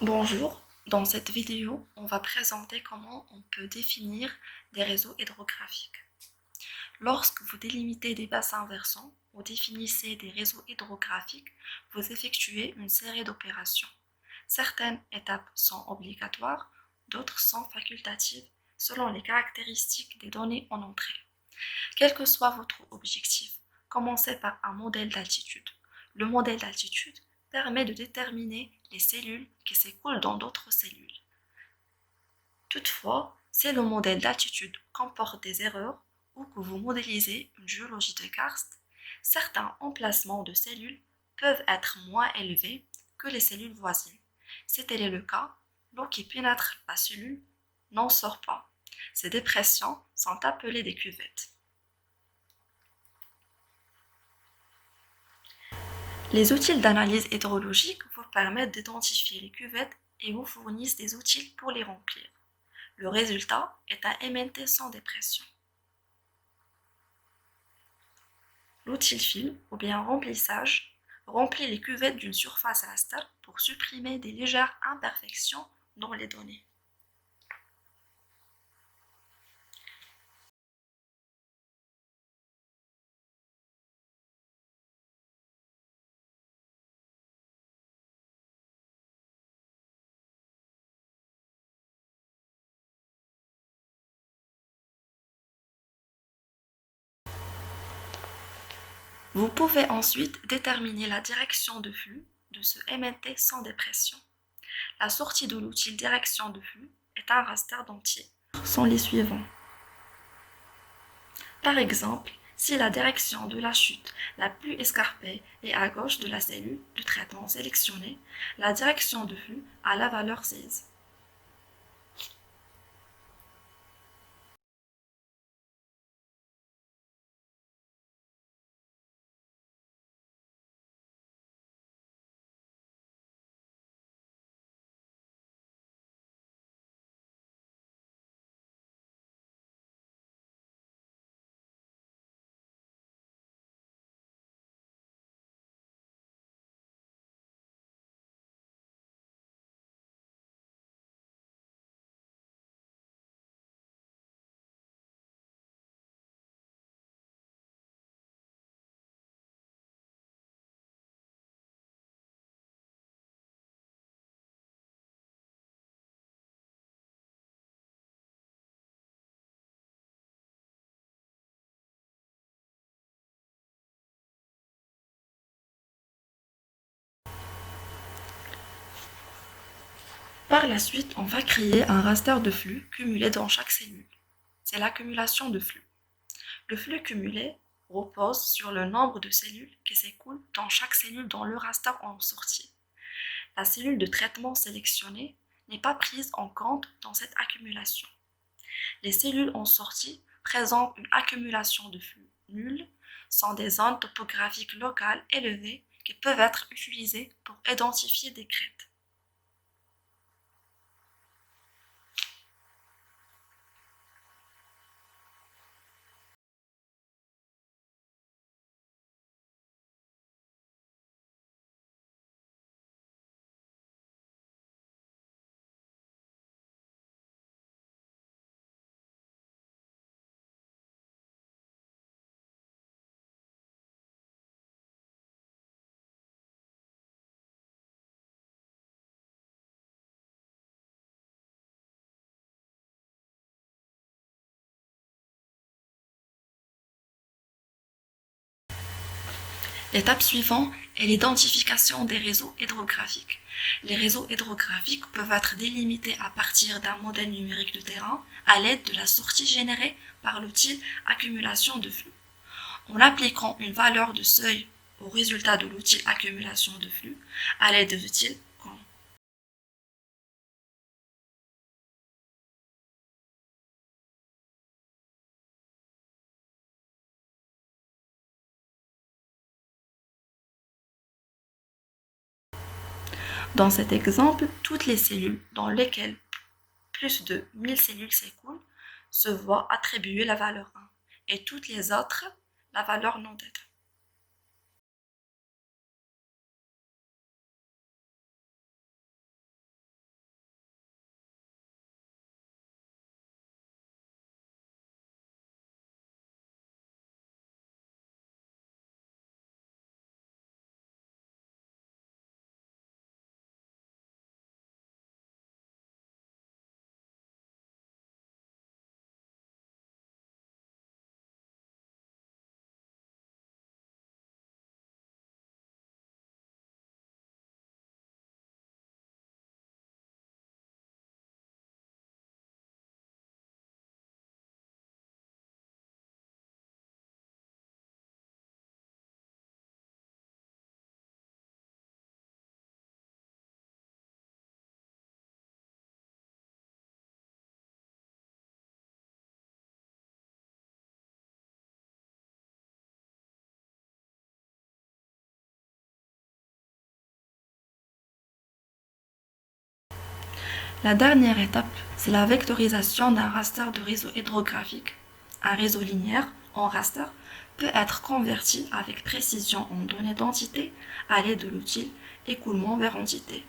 Bonjour, dans cette vidéo, on va présenter comment on peut définir des réseaux hydrographiques. Lorsque vous délimitez des bassins versants ou définissez des réseaux hydrographiques, vous effectuez une série d'opérations. Certaines étapes sont obligatoires, d'autres sont facultatives selon les caractéristiques des données en entrée. Quel que soit votre objectif, commencez par un modèle d'altitude. Le modèle d'altitude permet de déterminer les cellules qui s'écoulent dans d'autres cellules. Toutefois, si le modèle d'altitude comporte des erreurs ou que vous modélisez une géologie de karst, certains emplacements de cellules peuvent être moins élevés que les cellules voisines. Si tel est le cas, l'eau qui pénètre la cellule n'en sort pas. Ces dépressions sont appelées des cuvettes. Les outils d'analyse hydrologique vous permettent d'identifier les cuvettes et vous fournissent des outils pour les remplir. Le résultat est un MNT sans dépression. L'outil fill ou bien remplissage remplit les cuvettes d'une surface raster pour supprimer des légères imperfections dans les données. Vous pouvez ensuite déterminer la direction de flux de ce MNT sans dépression. La sortie de l'outil direction de flux est un raster d'entier. Sont les suivants. Par exemple, si la direction de la chute la plus escarpée est à gauche de la cellule de traitement sélectionnée, la direction de flux a la valeur 16. Par la suite, on va créer un raster de flux cumulé dans chaque cellule. C'est l'accumulation de flux. Le flux cumulé repose sur le nombre de cellules qui s'écoulent dans chaque cellule dans le raster en sortie. La cellule de traitement sélectionnée n'est pas prise en compte dans cette accumulation. Les cellules en sortie présentent une accumulation de flux nulle, sont des zones topographiques locales élevées qui peuvent être utilisées pour identifier des crêtes. L'étape suivante est l'identification des réseaux hydrographiques. Les réseaux hydrographiques peuvent être délimités à partir d'un modèle numérique de terrain à l'aide de la sortie générée par l'outil accumulation de flux. En appliquant une valeur de seuil au résultat de l'outil accumulation de flux à l'aide des outils comme dans cet exemple, toutes les cellules dans lesquelles plus de 1000 cellules s'écoulent se voient attribuer la valeur 1 et toutes les autres la valeur non d'être. La dernière étape, c'est la vectorisation d'un raster de réseau hydrographique. Un réseau linéaire, en raster, peut être converti avec précision en données d'entité à l'aide de l'outil écoulement vers entité.